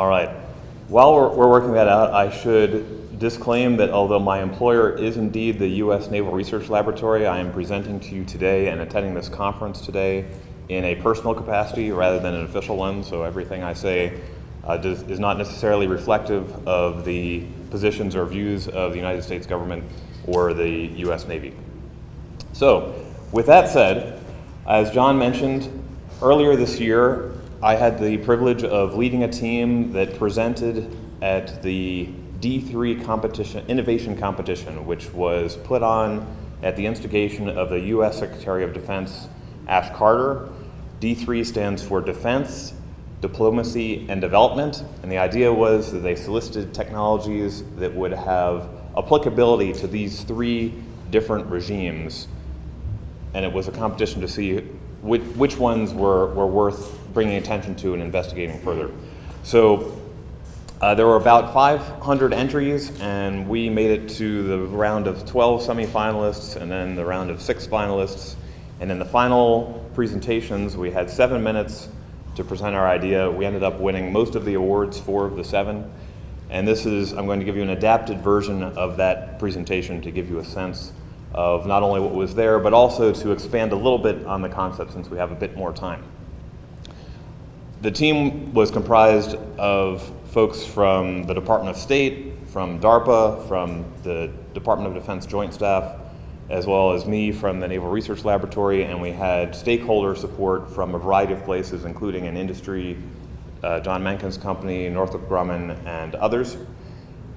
All right. While we're working that out, I should disclaim that although my employer is indeed the U.S. Naval Research Laboratory, I am presenting to you today and attending this conference today in a personal capacity rather than an official one, so everything I say is not necessarily reflective of the positions or views of the United States government or the U.S. Navy. So, with that said, as John mentioned, earlier this year, I had the privilege of leading a team that presented at the D3 competition, innovation competition, which was put on at the instigation of the U.S. Secretary of Defense, Ash Carter. D3 stands for Defense, Diplomacy, and Development, and the idea was that they solicited technologies that would have applicability to these three different regimes, and it was a competition to see which ones were worth bringing attention to and investigating further. So there were about 500 entries, and we made it to the round of 12 semifinalists and then the round of 6 finalists. And in the final presentations, we had 7 minutes to present our idea. We ended up winning most of the awards, 4 of the 7. And I'm going to give you an adapted version of that presentation to give you a sense of not only what was there, but also to expand a little bit on the concept since we have a bit more time. The team was comprised of folks from the Department of State, from DARPA, from the Department of Defense Joint Staff, as well as me from the Naval Research Laboratory, and we had stakeholder support from a variety of places, including in industry, John Menken's company, Northrop Grumman, and others.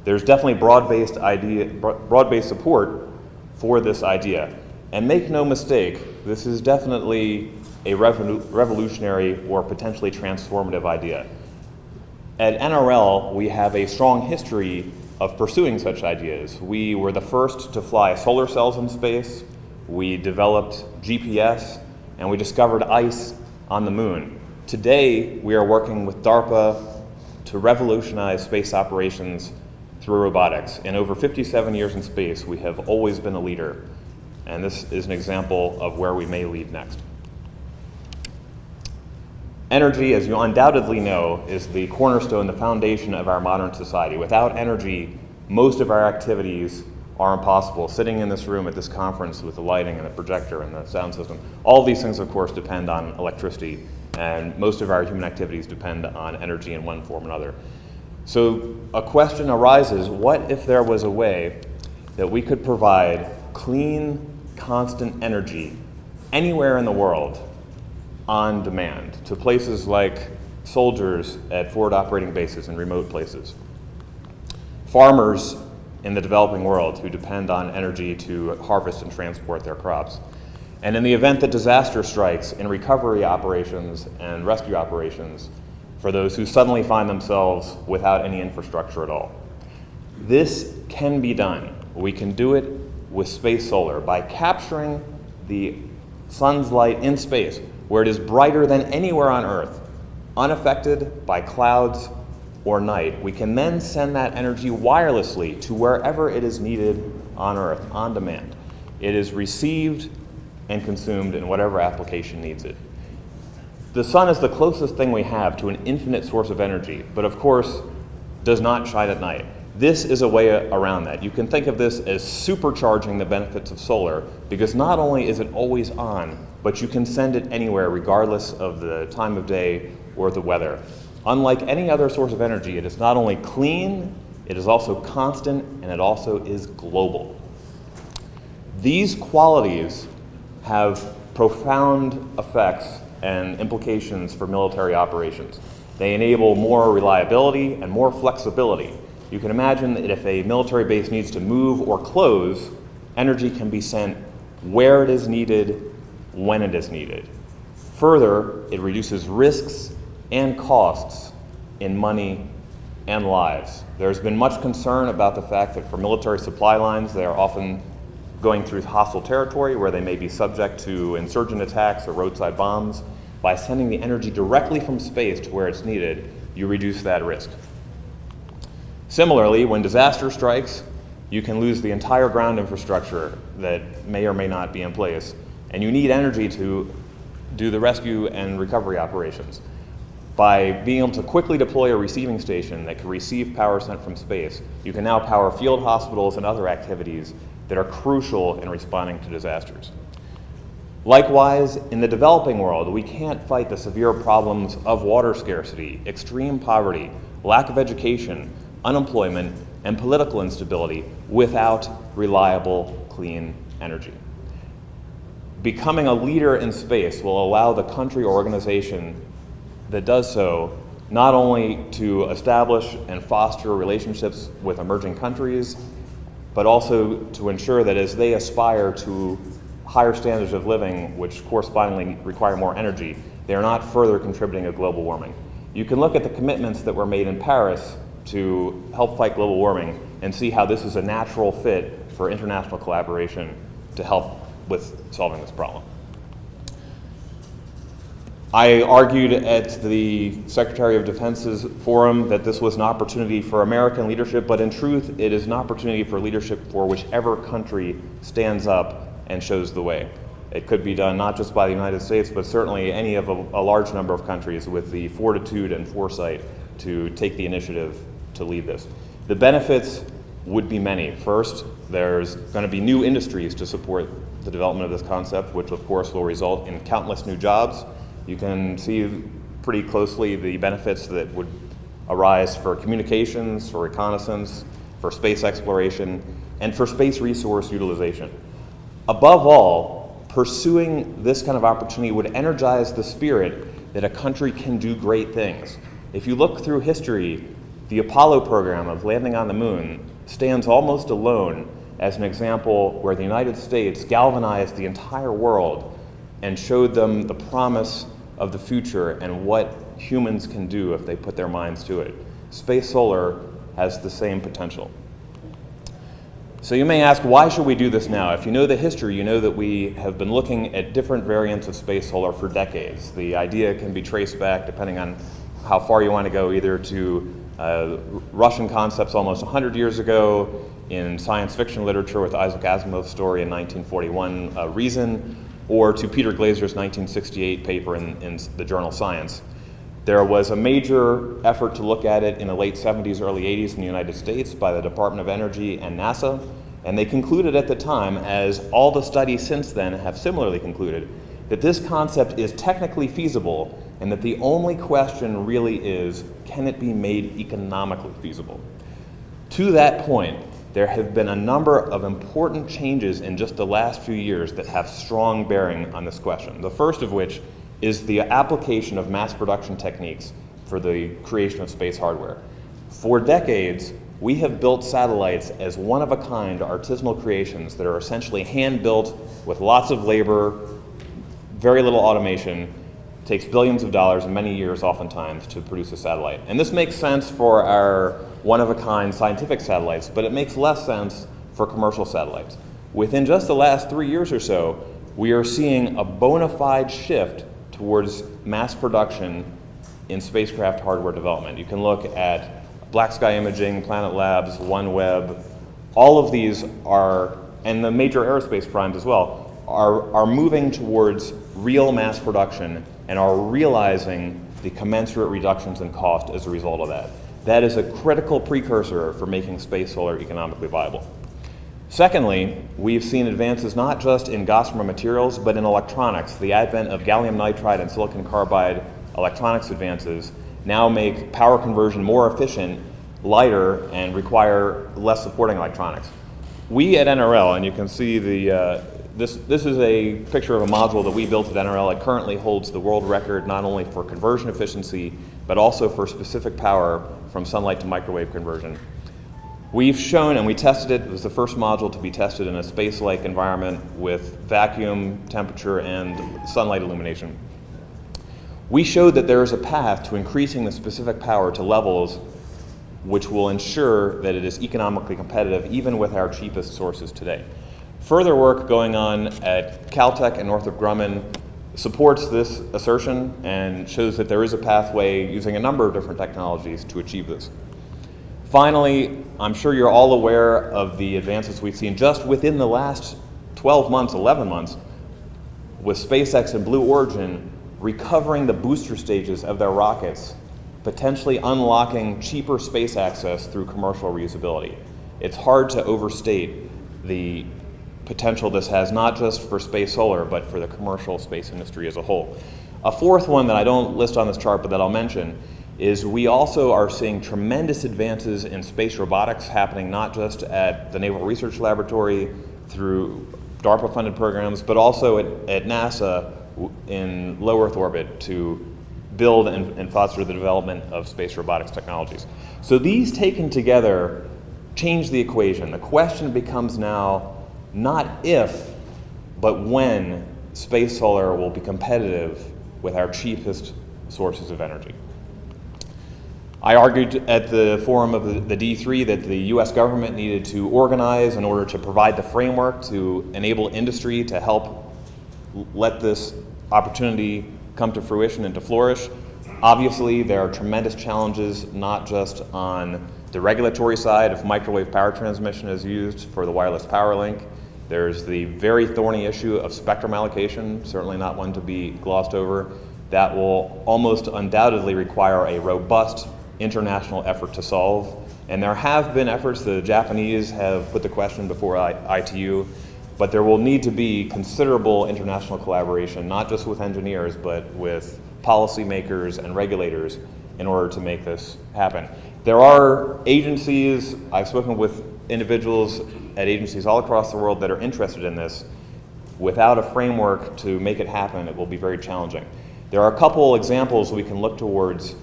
There's definitely broad-based support for this idea. And make no mistake, this is definitely a revolutionary or potentially transformative idea. At NRL, we have a strong history of pursuing such ideas. We were the first to fly solar cells in space, we developed GPS, and we discovered ice on the moon. Today, we are working with DARPA to revolutionize space operations through robotics. In over 57 years in space, we have always been a leader, and this is an example of where we may lead next. Energy, as you undoubtedly know, is the cornerstone, the foundation of our modern society. Without energy, most of our activities are impossible. Sitting in this room at this conference with the lighting and the projector and the sound system, all of these things, of course, depend on electricity, and most of our human activities depend on energy in one form or another. So a question arises, what if there was a way that we could provide clean, constant energy anywhere in the world on demand to places like soldiers at forward operating bases in remote places, farmers in the developing world who depend on energy to harvest and transport their crops, and in the event that disaster strikes, in recovery operations and rescue operations for those who suddenly find themselves without any infrastructure at all. This can be done. We can do it with space solar by capturing the sun's light in space, where it is brighter than anywhere on Earth, unaffected by clouds or night. We can then send that energy wirelessly to wherever it is needed on Earth, on demand. It is received and consumed in whatever application needs it. The sun is the closest thing we have to an infinite source of energy, but of course does not shine at night. This is a way around that. You can think of this as supercharging the benefits of solar, because not only is it always on, but you can send it anywhere regardless of the time of day or the weather. Unlike any other source of energy, it is not only clean, it is also constant, and it also is global. These qualities have profound effects and implications for military operations. They enable more reliability and more flexibility. You can imagine that if a military base needs to move or close, energy can be sent where it is needed, when it is needed. Further, it reduces risks and costs in money and lives. There's been much concern about the fact that for military supply lines, they are often going through hostile territory where they may be subject to insurgent attacks or roadside bombs. By sending the energy directly from space to where it's needed, you reduce that risk. Similarly, when disaster strikes, you can lose the entire ground infrastructure that may or may not be in place, and you need energy to do the rescue and recovery operations. By being able to quickly deploy a receiving station that can receive power sent from space, you can now power field hospitals and other activities that are crucial in responding to disasters. Likewise, in the developing world, we can't fight the severe problems of water scarcity, extreme poverty, lack of education, unemployment, and political instability without reliable, clean energy. Becoming a leader in space will allow the country or organization that does so not only to establish and foster relationships with emerging countries, but also to ensure that as they aspire to higher standards of living, which correspondingly require more energy, they are not further contributing to global warming. You can look at the commitments that were made in Paris to help fight global warming and see how this is a natural fit for international collaboration to help with solving this problem. I argued at the Secretary of Defense's forum that this was an opportunity for American leadership, but in truth, it is an opportunity for leadership for whichever country stands up and shows the way. It could be done not just by the United States, but certainly any of a large number of countries with the fortitude and foresight to take the initiative to lead this. The benefits would be many. First, there's going to be new industries to support the development of this concept, which of course will result in countless new jobs. You can see pretty closely the benefits that would arise for communications, for reconnaissance, for space exploration, and for space resource utilization. Above all, pursuing this kind of opportunity would energize the spirit that a country can do great things. If you look through history, the Apollo program of landing on the moon stands almost alone as an example where the United States galvanized the entire world and showed them the promise of the future and what humans can do if they put their minds to it. Space Solar has the same potential. So you may ask, why should we do this now? If you know the history, you know that we have been looking at different variants of Space Solar for decades. The idea can be traced back, depending on how far you want to go, either to Russian concepts almost 100 years ago, in science fiction literature with Isaac Asimov's story in 1941, Reason, or to Peter Glazer's 1968 paper in the journal Science. There was a major effort to look at it in the late 70s, early 80s in the United States by the Department of Energy and NASA, and they concluded at the time, as all the studies since then have similarly concluded, that this concept is technically feasible and that the only question really is, can it be made economically feasible? To that point, there have been a number of important changes in just the last few years that have strong bearing on this question. The first of which is the application of mass production techniques for the creation of space hardware. For decades, we have built satellites as one-of-a-kind artisanal creations that are essentially hand-built with lots of labor, very little automation, takes billions of dollars and many years oftentimes to produce a satellite. And this makes sense for our one-of-a-kind scientific satellites, but it makes less sense for commercial satellites. Within just the last 3 years or so, we are seeing a bona fide shift towards mass production in spacecraft hardware development. You can look at Black Sky Imaging, Planet Labs, OneWeb. All of these are, and the major aerospace primes as well, are moving towards real mass production and are realizing the commensurate reductions in cost as a result of that. That is a critical precursor for making Space Solar economically viable. Secondly, we've seen advances not just in gossamer materials, but in electronics. The advent of gallium nitride and silicon carbide electronics advances now make power conversion more efficient, lighter, and require less supporting electronics. We at NRL, and you can see this is a picture of a module that we built at NRL. It currently holds the world record not only for conversion efficiency, but also for specific power from sunlight to microwave conversion. We've shown, and we tested it was the first module to be tested in a space-like environment with vacuum, temperature, and sunlight illumination. We showed that there is a path to increasing the specific power to levels which will ensure that it is economically competitive even with our cheapest sources today. Further work going on at Caltech and Northrop Grumman supports this assertion and shows that there is a pathway using a number of different technologies to achieve this. Finally, I'm sure you're all aware of the advances we've seen just within the last 12 months, 11 months, with SpaceX and Blue Origin recovering the booster stages of their rockets, potentially unlocking cheaper space access through commercial reusability. It's hard to overstate the potential this has, not just for space solar, but for the commercial space industry as a whole. A fourth one that I don't list on this chart, but that I'll mention, is we also are seeing tremendous advances in space robotics happening not just at the Naval Research Laboratory through DARPA-funded programs, but also at NASA in low Earth orbit to build and foster the development of space robotics technologies. So these taken together change the equation. The question becomes now not if, but when space solar will be competitive with our cheapest sources of energy. I argued at the forum of the D3 that the US government needed to organize in order to provide the framework to enable industry to help let this opportunity come to fruition and to flourish. Obviously, there are tremendous challenges, not just on the regulatory side if microwave power transmission is used for the wireless power link. There's the very thorny issue of spectrum allocation, certainly not one to be glossed over. That will almost undoubtedly require a robust international effort to solve. And there have been efforts. The Japanese have put the question before ITU, but there will need to be considerable international collaboration, not just with engineers, but with policymakers and regulators in order to make this happen. There are agencies, I've spoken with individuals at agencies all across the world that are interested in this. Without a framework to make it happen, it will be very challenging. There are a couple examples we can look towards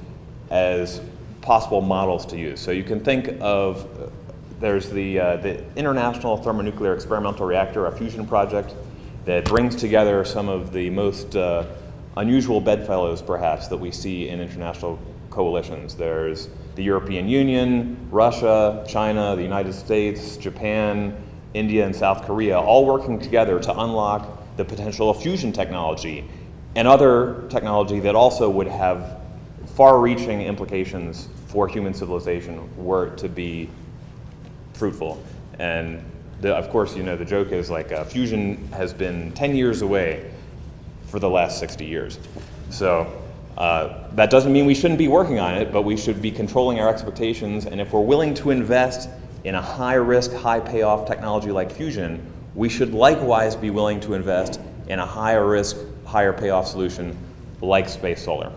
as possible models to use. So you can think of, there's the International Thermonuclear Experimental Reactor, a fusion project that brings together some of the most unusual bedfellows, perhaps, that we see in international coalitions. There's the European Union, Russia, China, the United States, Japan, India, and South Korea, all working together to unlock the potential of fusion technology and other technology that also would have far-reaching implications for human civilization were it to be fruitful. And of course, you know, the joke is like fusion has been 10 years away for the last 60 years. So that doesn't mean we shouldn't be working on it, but we should be controlling our expectations. And if we're willing to invest in a high-risk, high-payoff technology like fusion, we should likewise be willing to invest in a higher-risk, higher-payoff solution like space solar.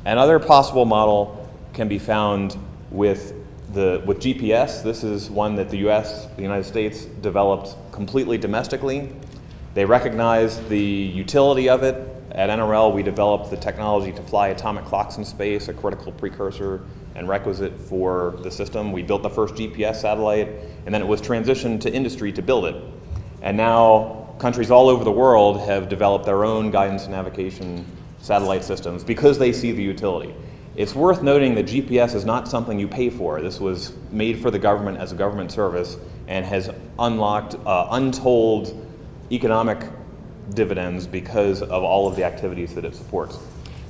Another possible model can be found with GPS. This is one that the United States, developed completely domestically. They recognize the utility of it. At NRL, we developed the technology to fly atomic clocks in space, a critical precursor and requisite for the system. We built the first GPS satellite, and then it was transitioned to industry to build it. And now countries all over the world have developed their own guidance and navigation satellite systems because they see the utility. It's worth noting that GPS is not something you pay for. This was made for the government as a government service and has unlocked untold economic dividends because of all of the activities that it supports.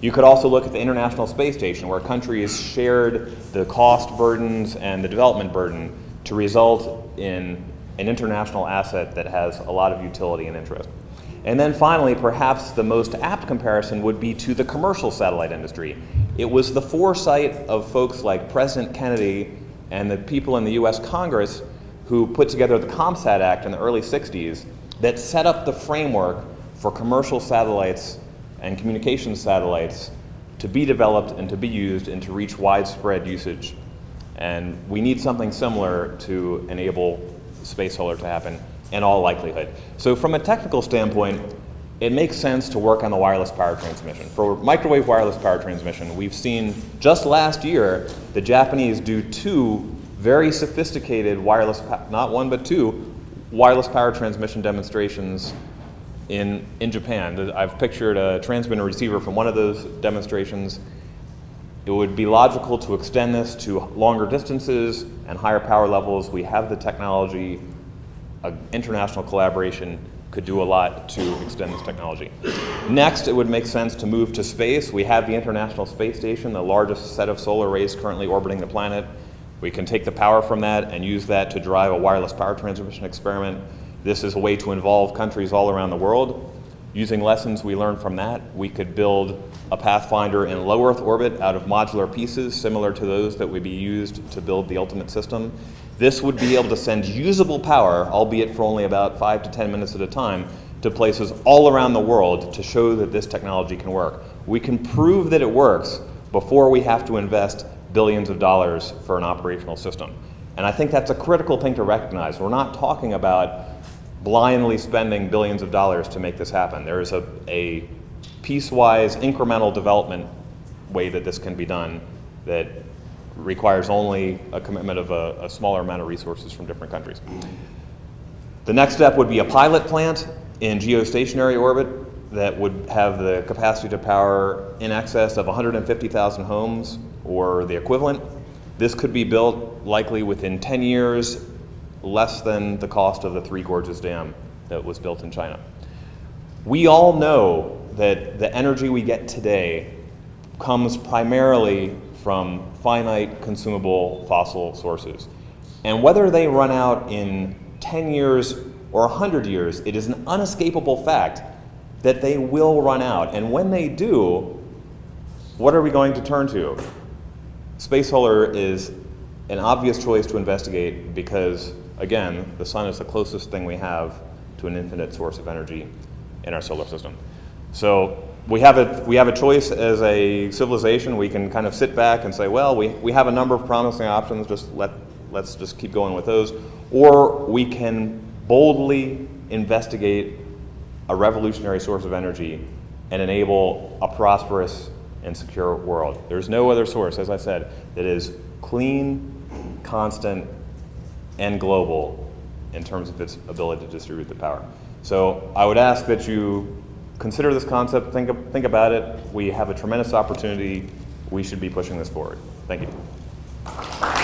You could also look at the International Space Station, where countries shared the cost burdens and the development burden to result in an international asset that has a lot of utility and interest. And then finally, perhaps the most apt comparison would be to the commercial satellite industry. It was the foresight of folks like President Kennedy and the people in the US Congress who put together the ComSat Act in the early 60s that set up the framework for commercial satellites and communications satellites to be developed and to be used and to reach widespread usage. And we need something similar to enable space solar to happen in all likelihood. So from a technical standpoint, it makes sense to work on the wireless power transmission. For microwave wireless power transmission, we've seen just last year the Japanese do two very sophisticated wireless, not one but two, wireless power transmission demonstrations in Japan. I've pictured a transmitter receiver from one of those demonstrations. It would be logical to extend this to longer distances and higher power levels. We have the technology. International collaboration could do a lot to extend this technology. Next, it would make sense to move to space. We have the International Space Station, the largest set of solar arrays currently orbiting the planet. We can take the power from that and use that to drive a wireless power transmission experiment. This is a way to involve countries all around the world. Using lessons we learned from that, we could build a Pathfinder in low Earth orbit out of modular pieces similar to those that would be used to build the ultimate system. This would be able to send usable power, albeit for only about 5 to 10 minutes at a time, to places all around the world to show that this technology can work. We can prove that it works before we have to invest billions of dollars for an operational system. And I think that's a critical thing to recognize. We're not talking about blindly spending billions of dollars to make this happen. There is a piecewise, incremental development way that this can be done that requires only a commitment of a smaller amount of resources from different countries. The next step would be a pilot plant in geostationary orbit that would have the capacity to power in excess of 150,000 homes or the equivalent. This could be built likely within 10 years, less than the cost of the Three Gorges Dam that was built in China. We all know that the energy we get today comes primarily from finite consumable fossil sources. And whether they run out in 10 years or 100 years, it is an unescapable fact that they will run out. And when they do, what are we going to turn to? Space solar is an obvious choice to investigate because, again, the sun is the closest thing we have to an infinite source of energy in our solar system. So we have a choice as a civilization. We can kind of sit back and say, well, we have a number of promising options, let's just keep going with those. Or we can boldly investigate a revolutionary source of energy and enable a prosperous and secure world. There's no other source, as I said, that is clean, constant, and global in terms of its ability to distribute the power. So I would ask that you consider this concept, think about it. We have a tremendous opportunity. We should be pushing this forward. Thank you.